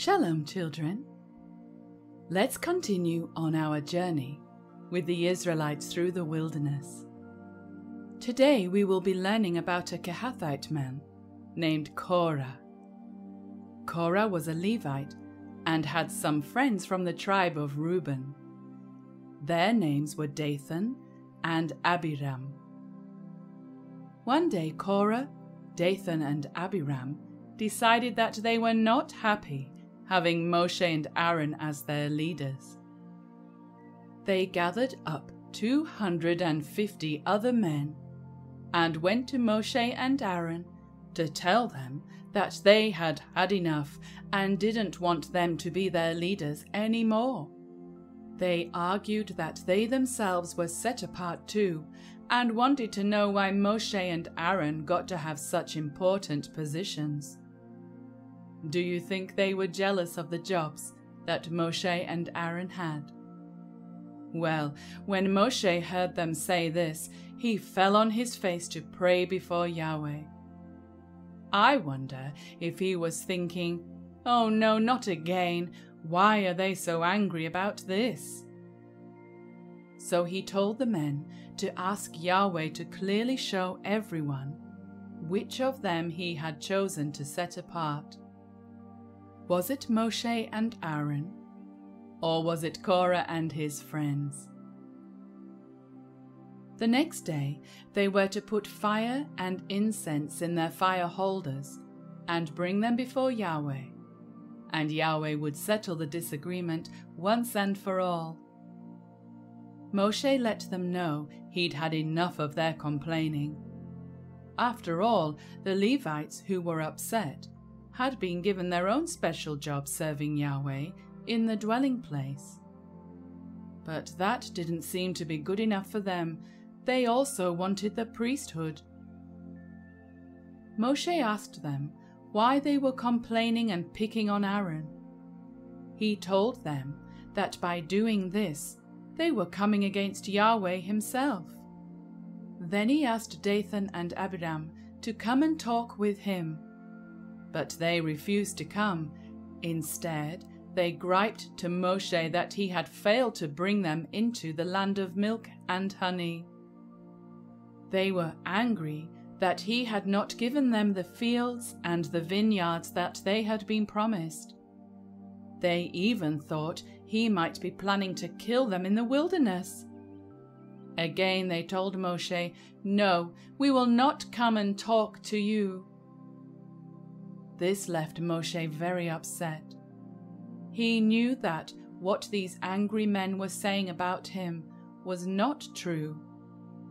Shalom, children. Let's continue on our journey with the Israelites through the wilderness. Today we will be learning about a Kehathite man named Korah. Korah was a Levite and had some friends from the tribe of Reuben. Their names were Dathan and Abiram. One day Korah, Dathan and Abiram decided that they were not happy having Moshe and Aaron as their leaders. They gathered up 250 other men and went to Moshe and Aaron to tell them that they had had enough and didn't want them to be their leaders anymore. They argued that they themselves were set apart too and wanted to know why Moshe and Aaron got to have such important positions. Do you think they were jealous of the jobs that Moshe and Aaron had? Well, when Moshe heard them say this, he fell on his face to pray before Yahweh. I wonder if he was thinking, "Oh no, not again. Why are they so angry about this?" So he told the men to ask Yahweh to clearly show everyone which of them he had chosen to set apart. Was it Moshe and Aaron, or was it Korah and his friends? The next day they were to put fire and incense in their fire holders and bring them before Yahweh, and Yahweh would settle the disagreement once and for all. Moshe let them know he'd had enough of their complaining. After all, the Levites who were upset had been given their own special job serving Yahweh in the dwelling place. But that didn't seem to be good enough for them. They also wanted the priesthood. Moshe asked them why they were complaining and picking on Aaron. He told them that by doing this, they were coming against Yahweh himself. Then he asked Dathan and Abiram to come and talk with him, but they refused to come. Instead, they griped to Moshe that he had failed to bring them into the land of milk and honey. They were angry that he had not given them the fields and the vineyards that they had been promised. They even thought he might be planning to kill them in the wilderness. Again they told Moshe, "No, we will not come and talk to you." This left Moshe very upset. He knew that what these angry men were saying about him was not true,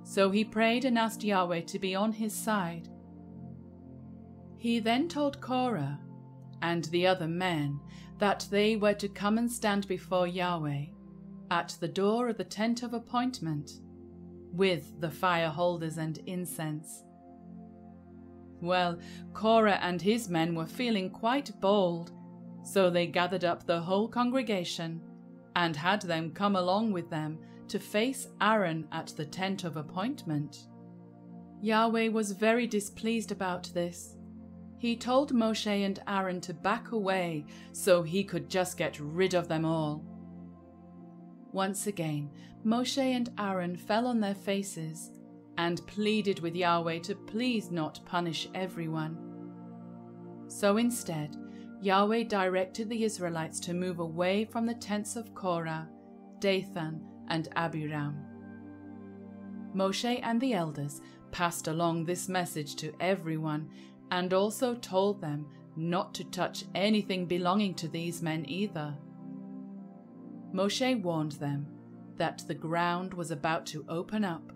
so he prayed and asked Yahweh to be on his side. He then told Korah and the other men that they were to come and stand before Yahweh at the door of the tent of appointment with the fire holders and incense. Well, Korah and his men were feeling quite bold, so they gathered up the whole congregation and had them come along with them to face Aaron at the tent of appointment. Yahweh was very displeased about this. He told Moshe and Aaron to back away so he could just get rid of them all. Once again, Moshe and Aaron fell on their faces and pleaded with Yahweh to please not punish everyone. So instead, Yahweh directed the Israelites to move away from the tents of Korah, Dathan, and Abiram. Moshe and the elders passed along this message to everyone and also told them not to touch anything belonging to these men either. Moshe warned them that the ground was about to open up,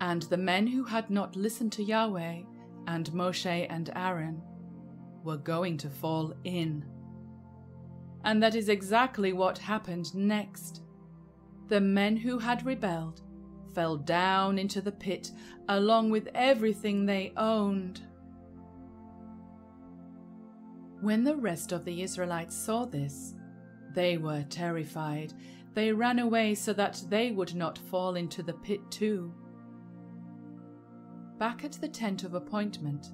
and the men who had not listened to Yahweh and Moshe and Aaron were going to fall in. And that is exactly what happened next. The men who had rebelled fell down into the pit along with everything they owned. When the rest of the Israelites saw this, they were terrified. They ran away so that they would not fall into the pit too. Back at the tent of appointment,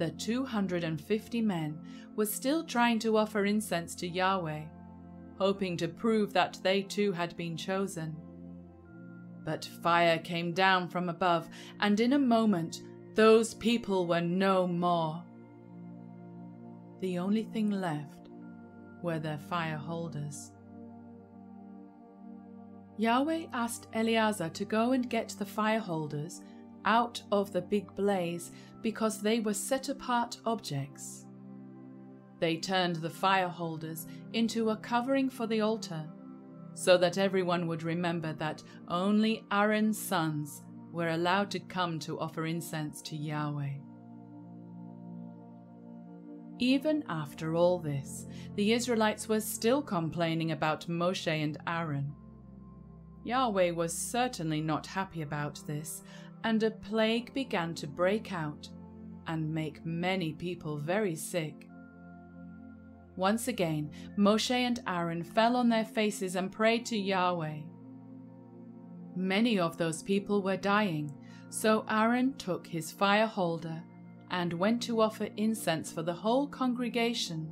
the 250 men were still trying to offer incense to Yahweh, hoping to prove that they too had been chosen. But fire came down from above, and in a moment those people were no more. The only thing left were their fire holders. Yahweh asked Eleazar to go and get the fire holders out of the big blaze because they were set-apart objects. They turned the fire holders into a covering for the altar, so that everyone would remember that only Aaron's sons were allowed to come to offer incense to Yahweh. Even after all this, the Israelites were still complaining about Moshe and Aaron. Yahweh was certainly not happy about this, and a plague began to break out and make many people very sick. Once again, Moshe and Aaron fell on their faces and prayed to Yahweh. Many of those people were dying, so Aaron took his fire holder and went to offer incense for the whole congregation,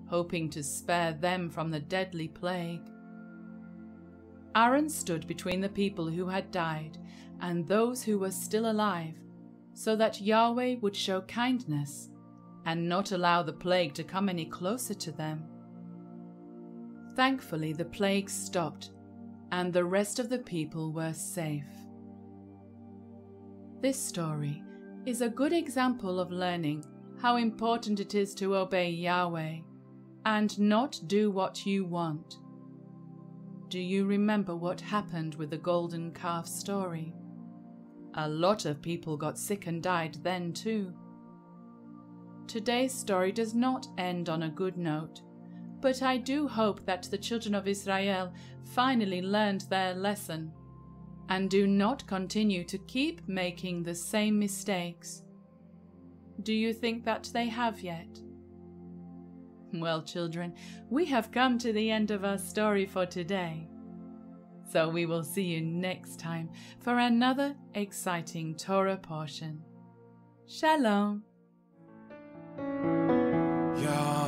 hoping to spare them from the deadly plague. Aaron stood between the people who had died and those who were still alive, so that Yahweh would show kindness and not allow the plague to come any closer to them. Thankfully, the plague stopped, and the rest of the people were safe. This story is a good example of learning how important it is to obey Yahweh and not do what you want. Do you remember what happened with the golden calf story? A lot of people got sick and died then too. Today's story does not end on a good note, but I do hope that the children of Israel finally learned their lesson and do not continue to keep making the same mistakes. Do you think that they have yet? Well, children, we have come to the end of our story for today. So we will see you next time for another exciting Torah portion. Shalom. Yeah.